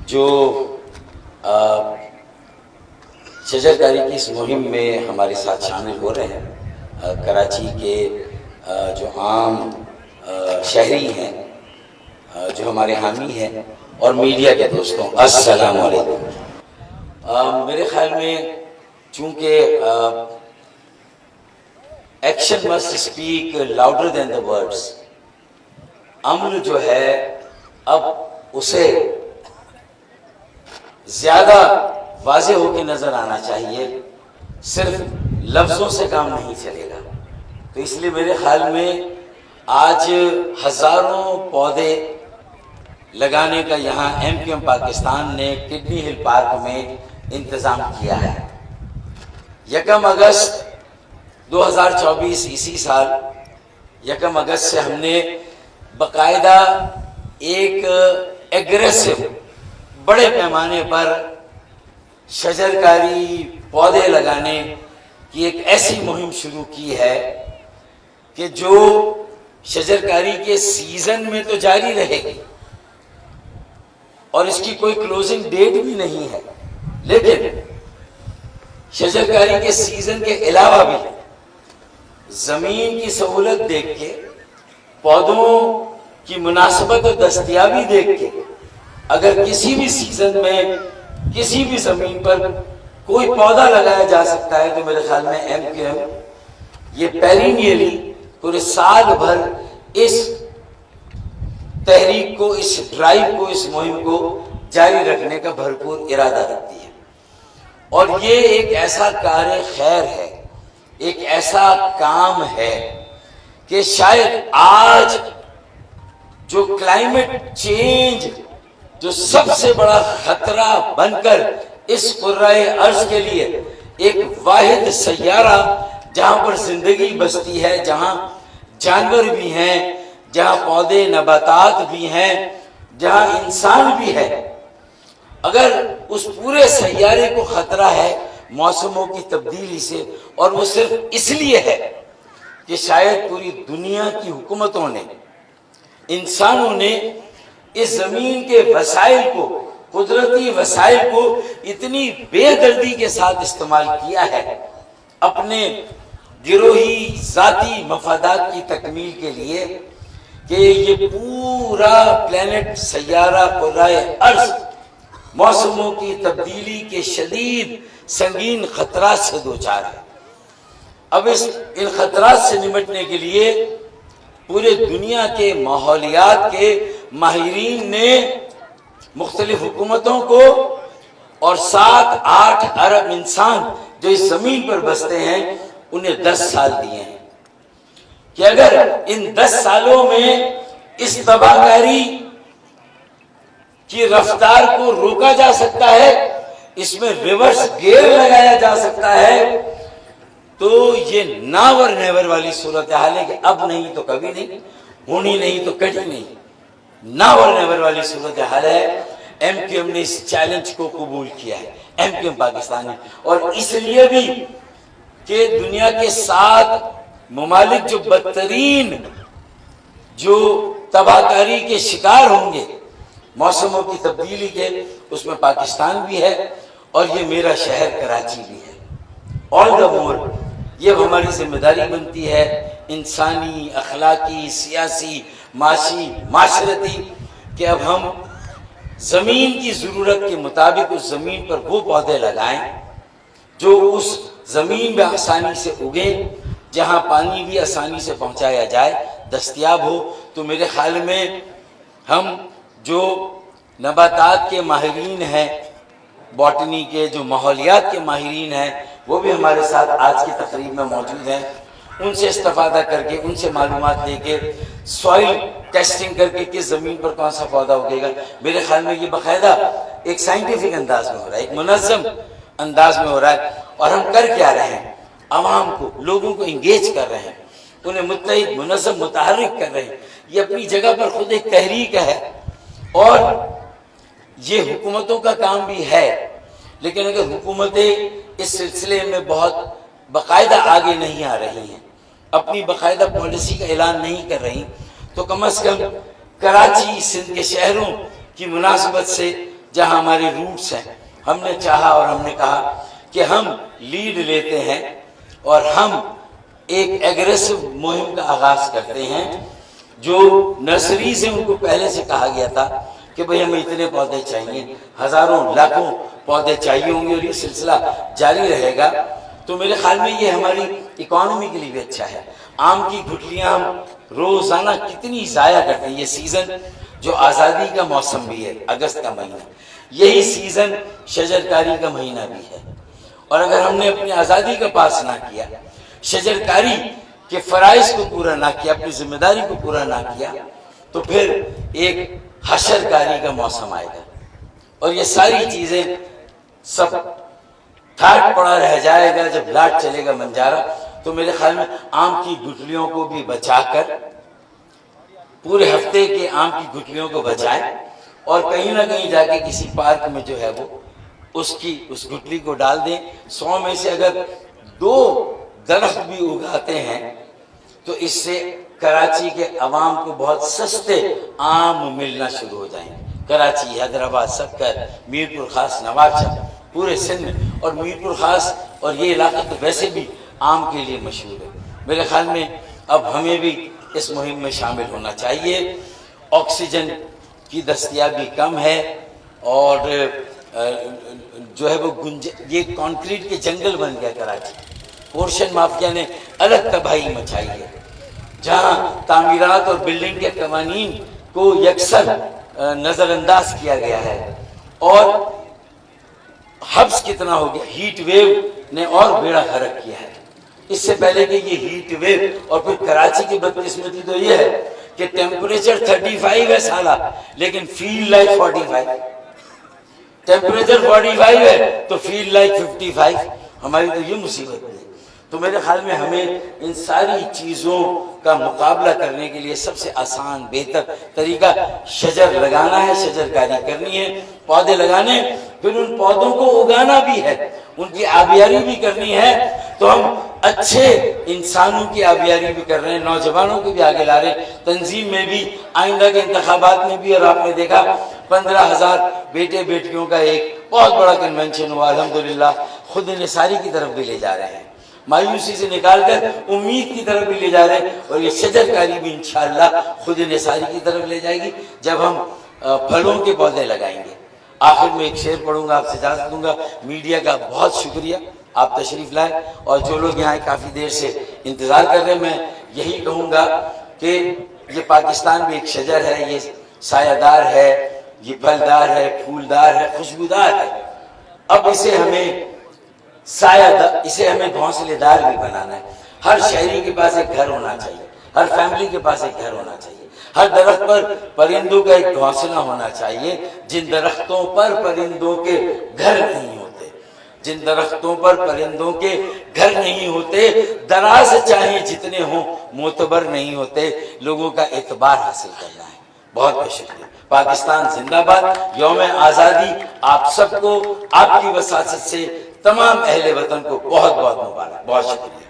جو شجرکاری کی اس مہم میں ہمارے ساتھ شامل ہو رہے ہیں، کراچی کے جو عام شہری ہیں، جو ہمارے حامی ہیں، اور میڈیا کے دوستوں، السلام علیکم۔ میرے خیال میں چونکہ action must speak louder than the words, عمل جو ہے اب اسے زیادہ واضح ہو کے نظر آنا چاہیے، صرف لفظوں سے کام نہیں چلے گا۔ تو اس لیے میرے خیال میں آج ہزاروں پودے لگانے کا یہاں MQM پاکستان نے کڈنی ہل پارک میں انتظام کیا ہے۔ 1 اگست 2024 اسی سال 1 اگست سے ہم نے باقاعدہ ایک ایگریسو بڑے پیمانے پر شجرکاری پودے لگانے کی ایک ایسی مہم شروع کی ہے کہ جو شجرکاری کے سیزن میں تو جاری رہے گی اور اس کی کوئی کلوزنگ ڈیٹ بھی نہیں ہے، لیکن شجرکاری کے سیزن کے علاوہ بھی زمین کی سہولت دیکھ کے، پودوں کی مناسبت اور دستیابی دیکھ کے، اگر کسی بھی سیزن میں کسی بھی زمین پر کوئی پودا لگایا جا سکتا ہے تو میرے خیال میں MQM یہ پیرینیلی پورے سال بھر اس تحریک کو، اس ڈرائیو کو، اس مہم کو جاری رکھنے کا بھرپور ارادہ رکھتی ہے۔ اور یہ ایک ایسا کار خیر ہے، ایک ایسا کام ہے کہ شاید آج جو کلائمیٹ چینج جو سب سے بڑا خطرہ بن کر اس کرۂ ارض کے لیے ایک واحد سیارہ جہاں پر زندگی بستی ہے، جہاں جانور بھی ہیں، جہاں پودے نباتات بھی ہیں، جہاں انسان بھی ہے، اگر اس پورے سیارے کو خطرہ ہے موسموں کی تبدیلی سے، اور وہ صرف اس لیے ہے کہ شاید پوری دنیا کی حکومتوں نے، انسانوں نے اس زمین کے وسائل کو، قدرتی وسائل کو اتنی بے دردی کے ساتھ استعمال کیا ہے اپنے گروہی ذاتی مفادات کی تکمیل کے لیے کہ یہ پورا پلینٹ، سیارہ کرۂ ارض موسموں کی تبدیلی کے شدید سنگین خطرات سے دوچار ہے۔ اب ان خطرات سے نمٹنے کے لیے پورے دنیا کے ماحولیات کے ماہرین نے مختلف حکومتوں کو اور 7-8 ارب انسان جو اس زمین پر بستے ہیں انہیں 10 سال دیے ہیں کہ اگر ان 10 سالوں میں اس تباہ کاری کی رفتار کو روکا جا سکتا ہے، اس میں ریورس گیئر لگایا جا سکتا ہے، تو یہ ناور نیور والی صورتحال ہے کہ اب نہیں تو کبھی نہیں، ہونی نہیں تو کٹی نہیں، ناور نیور والی صورتحال ہے۔ MQM نے اس چیلنج کو قبول کیا ہے، MQM پاکستان نے، اور اس لیے بھی کہ دنیا کے 7 ممالک جو بدترین، جو تباہ کاری کے شکار ہوں گے موسموں کی تبدیلی کے، اس میں پاکستان بھی ہے اور یہ میرا شہر کراچی بھی ہے۔ آل دا مور یہ ہماری ذمہ داری بنتی ہے، انسانی، اخلاقی، سیاسی، معاشی، معاشرتی، کہ اب ہم زمین کی ضرورت کے مطابق اس زمین پر وہ پودے لگائیں جو اس زمین میں آسانی سے اگے، جہاں پانی بھی آسانی سے پہنچایا جائے، دستیاب ہو۔ تو میرے خیال میں ہم جو نباتات کے ماہرین ہیں، باٹنی کے جو ماحولیات کے ماہرین ہیں، وہ بھی ہمارے ساتھ آج کی تقریب میں موجود ہیں، ان سے استفادہ کر کے، ان سے معلومات لے کے، سوائل ٹیسٹنگ کر کے کس زمین پر کون سا پودا اگے گا۔ میرے خیال میں یہ باقاعدہ ایک سائنٹیفک انداز میں ہو رہا ہے، ایک منظم انداز میں ہو رہا ہے، اور ہم کر کیا رہے ہیں؟ عوام کو، لوگوں کو انگیج کر رہے ہیں، انہیں متحد، منظم، متحرک کر رہے ہیں۔ یہ اپنی جگہ پر خود ایک تحریک ہے، اور یہ حکومتوں کا کام بھی ہے، لیکن اگر حکومتیں اس سلسلے میں بہت باقاعدہ آگے نہیں آ رہی ہیں، اپنی باقاعدہ پالیسی کا اعلان نہیں کر رہی، تو کم از کم کراچی، سندھ کے شہروں کی مناسبت سے جہاں ہمارے روٹس ہیں، ہم نے چاہا اور ہم نے کہا کہ ہم لیڈ لیتے ہیں اور ہم ایک ایگریسو مہم کا آغاز کرتے ہیں، جو نرسری سے ان کو پہلے سے کہا گیا تھا کہ بھئی ہمیں اتنے پودے چاہیے، ہزاروں لاکھوں پودے چاہیے ہوں گے اور یہ سلسلہ جاری رہے گا۔ تو میرے خیال میں یہ ہماری اکانومی کے لیے بھی اچھا ہے۔ آم کی گٹلیاں ہم روزانہ کتنی ضائع کرتے ہیں۔ یہ سیزن جو آزادی کا موسم بھی ہے، اگست کا مہینہ، یہی سیزن شجرکاری کا مہینہ بھی ہے، اور اگر ہم نے اپنی آزادی کا پاس نہ کیا، شجرکاری کے فرائض کو پورا نہ کیا، اپنی ذمہ داری کو پورا نہ کیا، تو پھر ایک حشرکاری کا موسم آئے گا اور یہ ساری چیزیں سب ٹھاٹ پڑا رہ جائے گا۔ جب لاٹ چلے گا منجارہ، تو میرے خیال میں آم کی گٹلیوں کو بھی بچا کر، پورے ہفتے کے آم کی گٹلیوں کو بچائیں اور کہیں نہ کہیں جا کے کسی پارک میں جو ہے وہ اس گٹلی کو ڈال دیں۔ 100 میں سے اگر 2 درخت بھی اگاتے ہیں تو اس سے کراچی کے عوام کو بہت سستے آم ملنا شروع ہو جائیں۔ کراچی، حیدرآباد، سکر، میرپور خاص، نوابشاہ، پورے سندھ اور میرپور خاص اور یہ علاقہ تو ویسے بھی آم کے لیے مشہور ہے۔ میرے خیال میں اب ہمیں بھی اس مہم میں شامل ہونا چاہیے۔ آکسیجن کی دستیابی کم ہے اور جو ہے وہ یہ کانکریٹ کے جنگل بن گیا کراچی۔ پورشن مافیا نے الگ تباہی مچائی ہے، جہاں تعمیرات اور بلڈنگ کے قوانین کو یکسر نظر انداز کیا گیا ہے اور حبس کتنا ہو گیا۔ ہیٹ ویو نے اور بیڑا غرق کیا ہے۔ اس سے پہلے کہ یہ ہیٹ ویو، اور پھر کراچی کی بدقسمتی تو یہ ہے کہ ٹیمپریچر 35 ہے سالہ، لیکن فیل لائک 45۔ ٹیمپریچر 45 ہے تو فیل لائک 55۔ ہماری تو یہ مصیبت ہے۔ تو میرے خیال میں ہمیں ان ساری چیزوں کا مقابلہ کرنے کے لیے سب سے آسان بہتر طریقہ شجر لگانا ہے، شجرکاری کرنی ہے، پودے لگانے، پھر ان پودوں کو اگانا بھی ہے، ان کی آبیاری بھی کرنی ہے۔ تو ہم اچھے انسانوں کی آبیاری بھی کر رہے ہیں، نوجوانوں کو بھی آگے لا رہے ہیں، تنظیم میں بھی، آئندہ کے انتخابات میں بھی۔ اور آپ نے دیکھا 15,000 بیٹے بیٹیوں کا ایک بہت بڑا کنونشن ہوا، الحمدللہ۔ خود انحصاری کی طرف بھی لے جا رہے ہیں، مایوسی سے نکال کر امید کی طرف بھی لے جا رہے ہیں، اور یہ شجرکاری بھی انشاءاللہ خود انحصاری کی طرف لے جائے گی جب ہم پھلوں کے پودے لگائیں گے۔ آخر میں ایک شعر پڑھوں گا، آپ سے اجازت دوں گا۔ میڈیا کا بہت شکریہ، آپ تشریف لائے، اور جو لوگ یہاں کافی دیر سے انتظار کر رہے ہیں، میں یہی کہوں گا کہ یہ پاکستان بھی ایک شجر ہے، یہ سایہ دار ہے، یہ پھلدار ہے، پھولدار ہے، خوشبودار ہے۔ اب اسے ہمیں گھونسلے دار بھی بنانا ہے۔ ہر شہری کے پاس ایک گھر ہونا چاہیے، ہر فیملی کے پاس ایک گھر ہونا چاہیے، ہر درخت پر پرندوں کا ایک گھونسلہ ہونا چاہیے۔ جن درختوں پر پرندوں کے گھر نہیں ہوتے، جن درختوں پر پرندوں کے گھر نہیں ہوتے، دراز چاہے جتنے ہوں معتبر نہیں ہوتے۔ لوگوں کا اعتبار حاصل کرنا ہے۔ بہت بہت شکریہ۔ پاکستان زندہ باد۔ یوم آزادی آپ سب کو، آپ کی وساطت سے تمام اہل وطن کو بہت بہت مبارک۔ بہت شکریہ۔